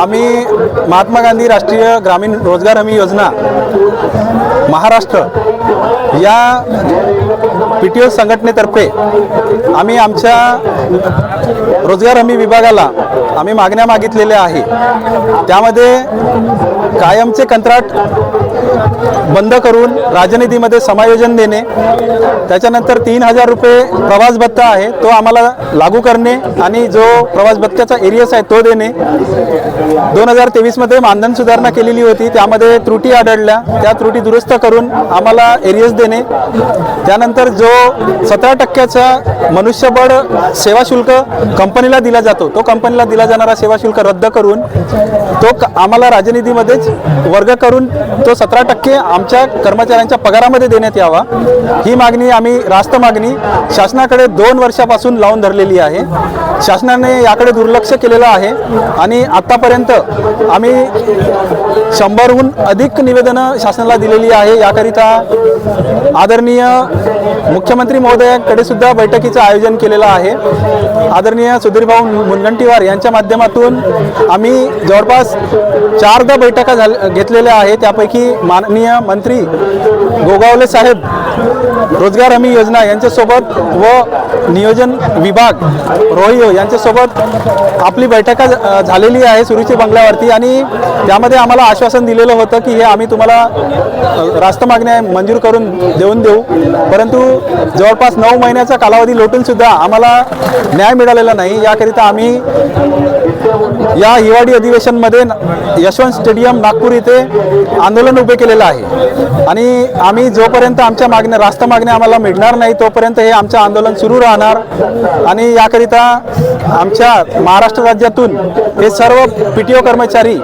आम्ही महात्मा गांधी राष्ट्रीय ग्रामीण रोजगार हमी योजना महाराष्ट्र या PTO संघटनेतर्फे आम्ही आमच्या रोजगार हमी विभागाला आम्ही मागण्या मागितलेल्या आहे। त्यामध्ये कायमचे कंत्राट बंद करून राजनिधीमध्ये समायोजन देणे, त्याच्यानंतर 3000 रुपये प्रवास भत्ता आहे तो आम्हाला लागू करणे आणि जो प्रवास भत्त्याचा एरियस आहे तो देणे। 2023 मध्ये मानधन सुधारणा केलेली होती, त्यामध्ये त्रुटी आढळल्या, त्या त्रुटी दुरुस्त करून आम्हाला एरियस देणे। त्यानंतर जो 17% मनुष्यबळ सेवा शुल्क कंपनीला दिला जातो तो कंपनीला दिला जाणारा सेवा शुल्क रद्द करून तो आम्हाला राजनिधीमध्येच वर्ग करून तो 17% आमच्या कर्मचाऱ्यांच्या पगारामध्ये देण्यात यावा, ही मागणी आम्ही रास्त मागणी शासनाकडे 2 वर्षापासून लावून धरलेली आहे। शासनाने याकडे दुर्लक्ष केलेलं आहे आणि आतापर्यंत आम्ही 100हून अधिक निवेदनं शासनाला दिलेली आहे। याकरिता आदरणीय मुख्यमंत्री महोदयाकडे सुद्धा बैठकीचं आयोजन केलेलं आहे। आदरणीय सुधीरभाऊ मुनगंटीवार यांच्या माध्यमातून आम्ही जवळपास 4दा बैठका घेतलेल्या आहेत। त्यापैकी माननीय मंत्री गोगावले साहेब रोजगार हमी योजना यांच्यासोबत व नियोजन विभाग रोहियो यांच्यासोबत आपली बैठक झालेली आहे सुरुची बंगल्यावरती आणि त्यामध्ये आम्हाला आश्वासन दिलेलं होतं की हे आम्ही तुम्हाला रास्त मागण्या मंजूर करून देऊन देऊ, परंतु जवळपास 9 महिन्याचा कालावधी लोटून सुद्धा आम्हाला न्याय मिळालेला नाही। याकरिता आम्ही या हिवाळी अधिवेशनमध्ये यशवंत स्टेडियम नागपूर इथे आंदोलन उभे केलेलं आहे आणि आम्ही जोपर्यंत आमच्या मागण्या रास्त मागण्या आम्हाला मिळणार नाही तोपर्यंत हे आमचं आंदोलन सुरू राहणार आणि याकरिता आमच्या महाराष्ट्र राज्यातून हे सर्व PTO कर्मचारी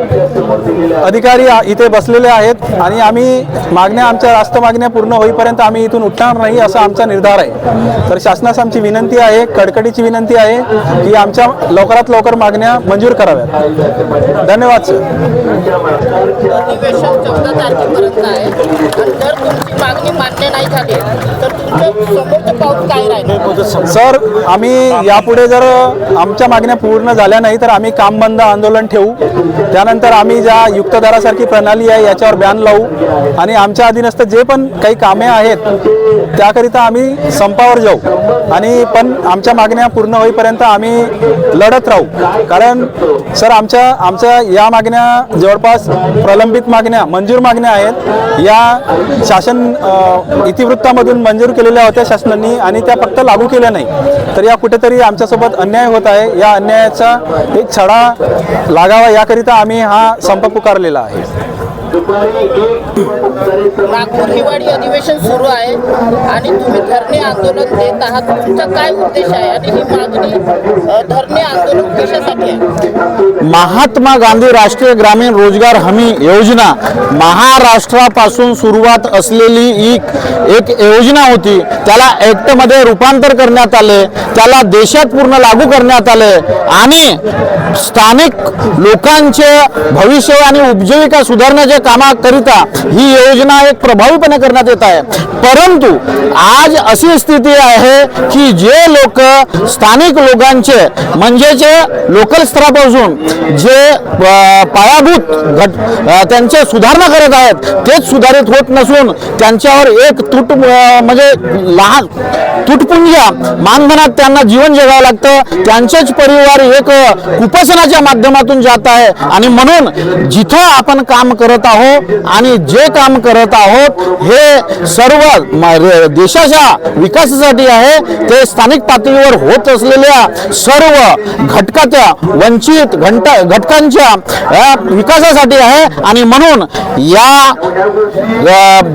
अधिकारी इथे बसलेले आहेत आणि आम्ही मागण्या आमच्या रास्त मागण्या पूर्ण होईपर्यंत आम्ही इथून उठणार नाही असा आमचा निर्धार आहे। तर शासनास आमची विनंती आहे, कडकडीची विनंती आहे की आमच्या लवकरात लवकर मागण्या मंजूर कराव्यात। धन्यवाद सर। अधिवेशन 14 तारखेपर्यंत आहे आणि जर तुमची मागणी मान्य नाही झाली तर तुमचं समोरचं पाऊल काय राहील? सर, आम्ही यापुढे जर आमच्या मागण्या पूर्ण झाल्या नाही तर आम्ही काम बंद आंदोलन ठेवू। त्यानंतर आम्ही ज्या युक्त दरासारखी प्रणाली आहे याच्यावर बॅन लावू आणि आमच्या अधीनस्थ जे पण काही कामे आहेत त्याकरिता आम्ही संपावर जाऊ आणि पण आमच्या मागण्या पूर्ण होईपर्यंत आम्ही लढत राहू। कारण सर आमच्या या मागण्या जवळपास प्रलंबित मागण्या मंजूर मागण्या आहेत। या शासन इतिवृत्तामधून मंजूर केलेल्या होत्या शासनाने आणि त्या फक्त लागू केल्या नाही, तर या कुठेतरी आमच्यासोबत अन्याय होत आहे। या अन्यायाचा एक छडा लागावा याकरिता आम्ही हा संप पुकारलेला आहे। नागपूर हिवाळी अधिवेशन सुरू आहे आणि तुम्ही धरणे आंदोलन देत आहात, तुमचा काय उद्देश आहे आणि ही मागणी धरणे आंदोलन कशासाठी आहे? महात्मा गांधी राष्ट्रीय ग्रामीण रोजगार हमी योजना महाराष्ट्रापासून सुरुवात असलेली एक योजना होती। त्याला ॲक्टमध्ये रूपांतर करण्यात आले, त्याला देशात पूर्ण लागू करण्यात आले आणि स्थानिक लोकांचे भविष्य आणि उपजीविका सुधारण्याच्या कामाकरिता ही योजना एक प्रभावीपणे करण्यात येत आहे। परंतु आज अशी स्थिती आहे की जे लोक स्थानिक लोकांचे म्हणजेच लोकल स्तरापासून जे पायाभूत त्यांचे सुधारणा करत आहेत तेच सुधारित होत नसून त्यांच्यावर एक म्हणजे लहान तुटपुंजा मानधनात त्यांना जीवन जगावं लागतं। त्यांचेच परिवार एक कुपोषणाच्या माध्यमातून जात आहे आणि म्हणून जिथं आपण काम करत आहोत आणि जे काम करत आहोत हे सर्व देशाच्या विकासासाठी आहे, ते स्थानिक पातळीवर होत असलेल्या सर्व घटकाच्या वंचित घटकांच्या विकासासाठी आहे आणि म्हणून या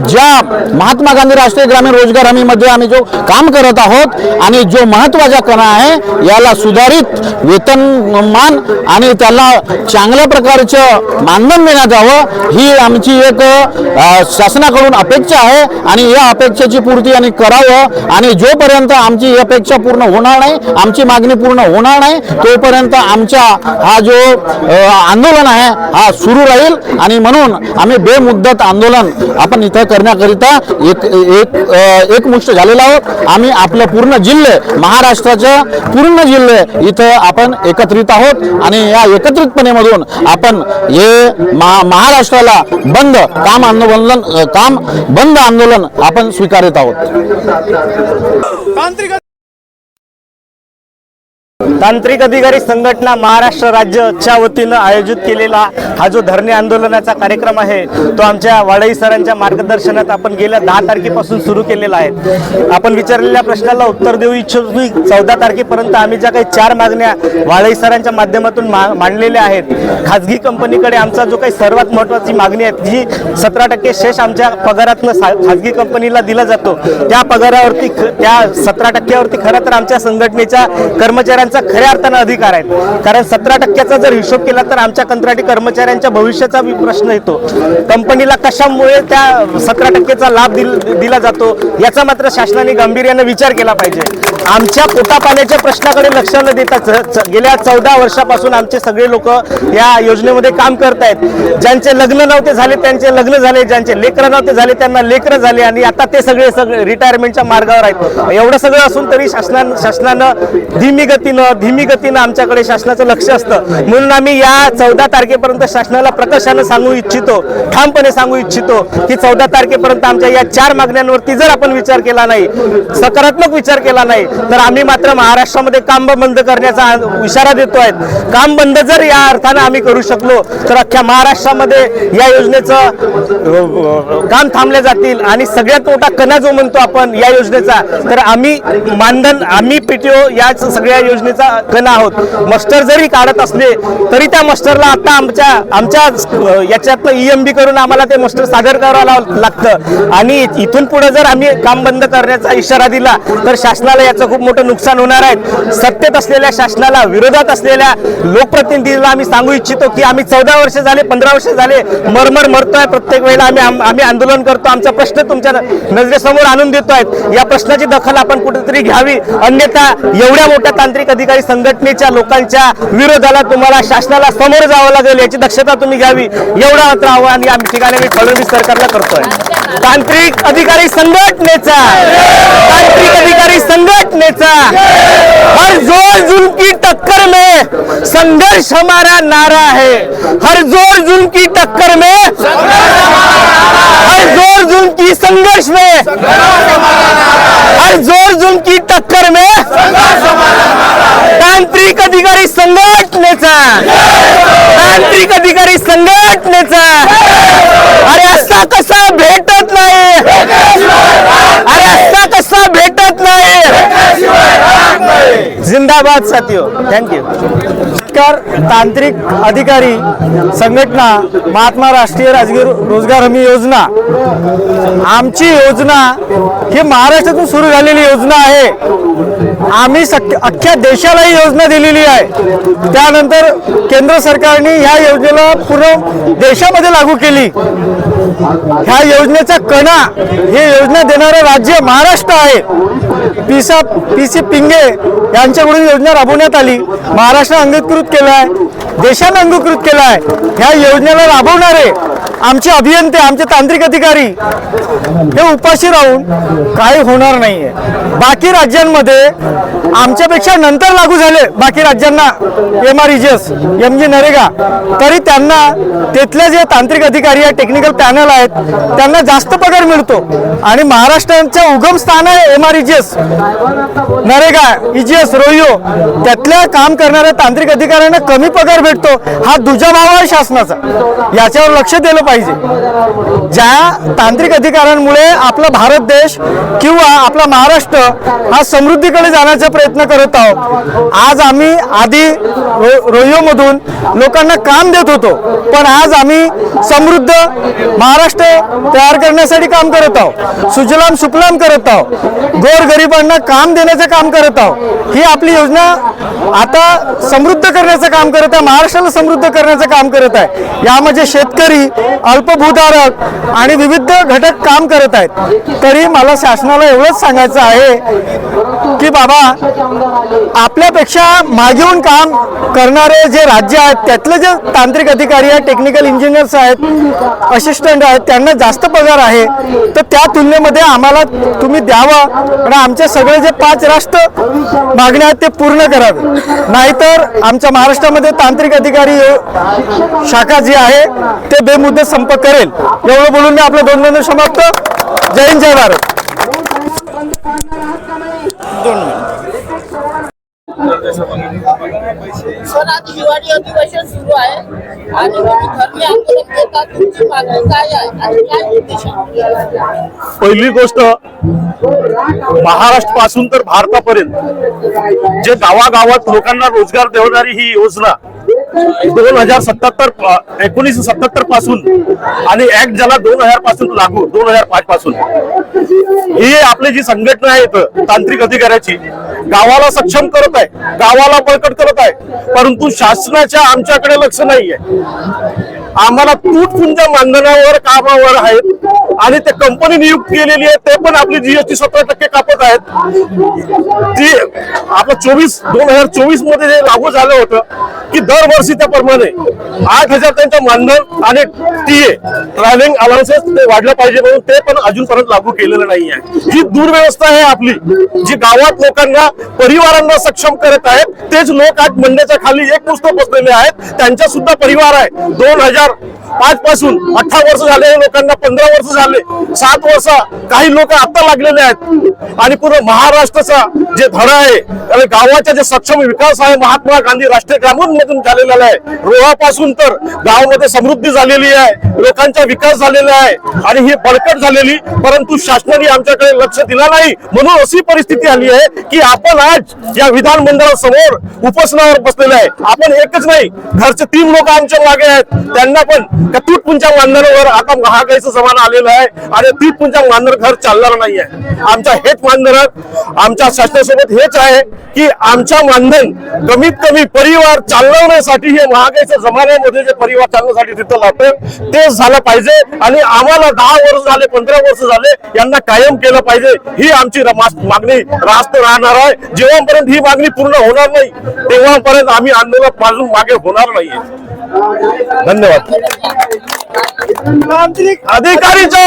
ज्या महात्मा गांधी राष्ट्रीय ग्रामीण रोजगार हमीमध्ये आम्ही जो काम करत आहोत आणि जो महत्त्वाचा कणा आहे याला सुधारित वेतनमान आणि त्याला चांगल्या प्रकारचं मानधन देण्यात यावं ही ही आमची एक शासनाकडून अपेक्षा आहे आणि या अपेक्षेची पूर्ती आणि करावं आणि जोपर्यंत आमची ही अपेक्षा पूर्ण होणार नाही, आमची मागणी पूर्ण होणार नाही, तोपर्यंत आमचा हा जो आंदोलन आहे हा सुरू राहील आणि म्हणून आम्ही बेमुदत आंदोलन आपण इथं करण्याकरिता एकमुष्ट झालेलो आहोत। आम्ही आपलं पूर्ण जिल्हे, महाराष्ट्राचे पूर्ण जिल्हे इथं आपण एकत्रित आहोत आणि या एकत्रितपणे मधून आपण हे महाराष्ट्राला बंद काम बंद आंदोलन आपण स्वीकारत आहोत। तांत्रिक अधिकारी संघटना महाराष्ट्र राज्यच्या वतीनं आयोजित केलेला हा जो धरणे आंदोलनाचा कार्यक्रम आहे तो आमच्या वाडई सरांच्या मार्गदर्शनात आपण गेल्या 10 तारखेपासून सुरू केलेला आहे। आपण विचारलेल्या प्रश्नाला उत्तर देऊ इच्छितो की 14 तारखेपर्यंत आम्ही ज्या काही 4 मागण्या वाडई सरांच्या माध्यमातून मांडलेल्या आहेत, खाजगी कंपनीकडे आमचा जो काही सर्वात महत्त्वाची मागणी आहे जी 17% शेष आमच्या पगारातनं खाजगी कंपनीला दिला जातो, त्या पगारावरती त्या 17%वरती खरं तर आमच्या संघटनेच्या कर्मचाऱ्यांचा खऱ्या अर्थानं अधिकार आहे। कारण 17%चा जर हिशोब केला तर आमच्या कंत्राटी कर्मचाऱ्यांच्या भविष्याचा प्रश्न येतो। कंपनीला कशामुळे त्या 17%चा लाभ दिला जातो याचा मात्र शासनाने गांभीर्याने विचार केला पाहिजे। आमच्या पोटापाण्याच्या प्रश्नाकडे लक्ष न देता गेल्या 14 वर्षापासून आमचे सगळे लोक या योजनेमध्ये काम करत आहेत। ज्यांचे लग्न नव्हते झाले त्यांचे लग्न झाले, ज्यांचे लेकरं नव्हते झाले त्यांना लेकरं झाले आणि आता ते सगळे रिटायरमेंटच्या मार्गावर आहेत। एवढं सगळं असून तरी शासनानं धीमी गतीनं आमच्याकडे शासनाचं लक्ष असतं। म्हणून आम्ही या 14 तारखेपर्यंत शासनाला प्रकर्षानं सांगू इच्छितो, ठामपणे सांगू इच्छितो की 14 तारखेपर्यंत आमच्या या 4 मागण्यांवरती जर आपण विचार केला नाही, सकारात्मक विचार केला नाही तर आम्ही मात्र महाराष्ट्रामध्ये काम बंद करण्याचा इशारा देतो आहे। काम बंद जर या अर्थानं आम्ही करू शकलो तर अख्ख्या महाराष्ट्रामध्ये या योजनेचं काम थांबले जातील आणि सगळ्यात मोठा कणा जो म्हणतो आपण या योजनेचा, तर आम्ही पीटीओ या सगळ्या योजनेचा कणा आहोत। मास्टर जरी काढत असले तरी त्या मास्टरला आता आमच्या याच्यातनं EMB करून आम्हाला ते मास्टर सादर करावं लागतं आणि इथून पुढे जर आम्ही काम बंद करण्याचा इशारा दिला तर शासनाला याचं खूप मोठं नुकसान होणार आहे। सत्तेत असलेल्या शासनाला, विरोधात असलेल्या लोकप्रतिनिधीला आम्ही सांगू इच्छितो की आम्ही 14 वर्ष झाले, 15 वर्ष झाले मरतोय, प्रत्येक वेळेला आम्ही आंदोलन करतो, आमचा प्रश्न तुमच्या नजरेसमोर आणून देतोय। या प्रश्नाची दखल आपण कुठेतरी घ्यावी, अन्यथा एवढ्या मोठ्या तांत्रिक अधिकारी संघटनेच्या लोकांच्या विरोधाला तुम्हाला शासनाला समोर जावं लागेल, याची दक्षता तुम्ही घ्यावी, एवढं मात्र आव्हान या ठिकाणी मी फडणवीस सरकारला करतोय। तांत्रिक अधिकारी संघटनेचा हर जोर जुल्म की टक्कर में संघर्ष हमारा नारा है, हर जोर जुल्म की टक्कर में, हर जोर जुल्म की संघर्ष में, हर जोर जुल्म की टक्कर में तांत्रिक अधिकारी संघटनेचा अरे असा कसा भेटत नाही, जिंदाबाद साथियों, थँक्यू। तांत्रिक अधिकारी संघटना महात्मा राष्ट्रीय रोजगार हमी योजना, आमची योजना ही महाराष्ट्रातून सुरू झालेली योजना आहे। आम्ही अख्ख्या देशाला ही योजना दिलेली आहे। त्यानंतर केंद्र सरकारने ह्या योजनेला पूर्ण देशामध्ये लागू केली। ह्या योजनेचा कणा, ही योजना देणारं राज्य महाराष्ट्र आहे। PC पिंगे यांच्याकडून योजना राबवण्यात आली, महाराष्ट्राने अंगीकृत केलं आहे, देशाने अंगीकृत केलं आहे। ह्या योजनेला राबवणारे आमचे अभियंते, आमचे तांत्रिक अधिकारी हे उपाशी राहून काही होणार नाहीये। बाकी राज्यांमध्ये आमच्यापेक्षा नंतर लागू झाले, बाकी राज्यांना MREGS, MG नरेगा, तरी त्यांना तिथले जे तांत्रिक अधिकारी आहे, टेक्निकल पॅनल आहेत, त्यांना जास्त पगार मिळतो आणि महाराष्ट्राचं उगम स्थान आहे MREGS, नरेगा, EGS, रोयो, त्यातल्या काम करणाऱ्या तांत्रिक अधिकाऱ्यांना कमी पगार भेटतो। हा दुजाभाव आहे शासनाचा, याच्यावर लक्ष दिलं पाहिजे। ज्या तांत्रिक अधिकाऱ्यांमुळे आपला भारत देश किंवा आपला महाराष्ट्र हा समृद्धीकडे जाण्याचा प्रयत्न करत आहोत। आज आम्ही आधी रोयोमधून लोकांना काम देत होतो, पण आज आम्ही समृद्ध महाराष्ट्र तयार करण्यासाठी काम करत आहोत, सुजलाम सुफलाम करत आहोत, गोरगरिबांना काम देण्याचं काम करत आहोत। ही आपली योजना आता समृद्ध करण्याचं काम करत आहे, महाराष्ट्राला समृद्ध करण्याचं काम करत आहे. यामध्ये शेतकरी, अल्पभूधारक आणि विविध घटक काम करत आहेत. तरी मला शासनाला एवढंच सांगायचं आहे की बाबा, आपल्यापेक्षा मागेहून काम करणारे जे राज्य आहेत त्यातले जे तांत्रिक अधिकारी आहेत, टेक्निकल इंजिनियर्स आहेत, असिस्टंट आहेत, त्यांना जास्त पगार आहे. तर त्या तुलनेमध्ये आम्हाला तुम्ही द्यावं आणि आमचे सगळे जे 5 राष्ट्र मागण्या आहेत ते पूर्ण करावे. नाहीतर आमच्या महाराष्ट्रामध्ये तांत्रिक अधिकारी शाखा जी आहे ते बेमुदत संप करेल. एवढं बोलून मी आपल्या 2 मिनिट समाप्त. जय हिंद, जय भारत. सर, आज हिवाळी अधिवेशन सुरू आहे आणि तुम्ही धरणे आंदोलन देता. तुमची मागणी काय आहे आणि काय उद्देश आहे? पहिली गोष्ट, महाराष्ट्र पासून तर भारतापर्यंत जे गावागावात लोकांना रोजगार देणारी ही योजना 1977 पासून आणि ऍक्ट झाला 2000 पासून लागू, 2005 पासून. ही आपली जी संघटना आहे तांत्रिक अधिकाऱ्याची, गावाला सक्षम करत आहे, गावाला बळकट करत आहे. परंतु शासनाच्या आमच्याकडे लक्ष नाहीये. आम्हाला तुटपुंजा मानधनावर कामावर आहेत आणि ते कंपनी नियुक्त केलेली आहे, ते पण आपली जीएसटी 17% कापत आहेत. ती आपलं 2024 मध्ये जे लागू झालं होतं की दरवर्षी त्याप्रमाणे 8,000 त्यांचं मानधन आणि टीए ट्रॅव्हलिंग अलाउन्सेस ते वाढलं पाहिजे, म्हणून ते पण अजूनपर्यंत लागू केलेलं नाही आहे. ही दुर्व्यवस्था आहे आपली, जी गावात लोकांना, परिवारांना सक्षम करत आहेत. तेच लोक आज मंड्याच्या खाली एक पुस्तक बसलेले आहेत, त्यांचा सुद्धा परिवार आहे. 2005 पासून 18 वर्ष झाले लोकांना, 15 वर्ष झाले, 7 वर्ष, काही लोक आता लागलेले आहेत. आणि पूर्ण महाराष्ट्राचा जे धडा आहे आणि गावाचा जे सक्षम विकास आहे महात्मा गांधी राष्ट्रीय ग्रामीण मधून झालेला आहे. रोहापासून तर गावामध्ये समृद्धी झालेली आहे, लोकांचा विकास झालेला आहे आणि ही बळकट झालेली. परंतु शासनाने आमच्याकडे लक्ष दिला नाही, म्हणून अशी परिस्थिती आली आहे की आपण आज या विधानमंडळासमोर उपोषणावर बसलेले आहे. आपण एकच नाही, घरचे 3 लोक आमच्या मागे आहेत, त्यांना पण तुटपुंजा मानधनावर आता महागाईचा जमाना आलेला आहे आणि तुटपुंजा मानधन घर चालणार नाहीये. आमच्या हेच मानधनात आमच्या शासनासोबत हेच आहे की आमच्या मानधन कमीत कमी परिवार चालवण्यासाठी, हे महागाईच्या जमान्यामध्ये जे परिवार चालवण्यासाठी तिथं लागतं ते झालं पाहिजे. आणि आम्हाला 10 वर्ष झाले, 15 वर्ष झाले, यांना कायम केलं पाहिजे. ही आमची मागणी रास्त राहणार आहे. जेव्हापर्यंत ही मागणी पूर्ण होणार नाही तेव्हापर्यंत आम्ही आंदोलन पासून मागे होणार नाहीये. धन्यवाद. तांत्रिक अधिकारीचा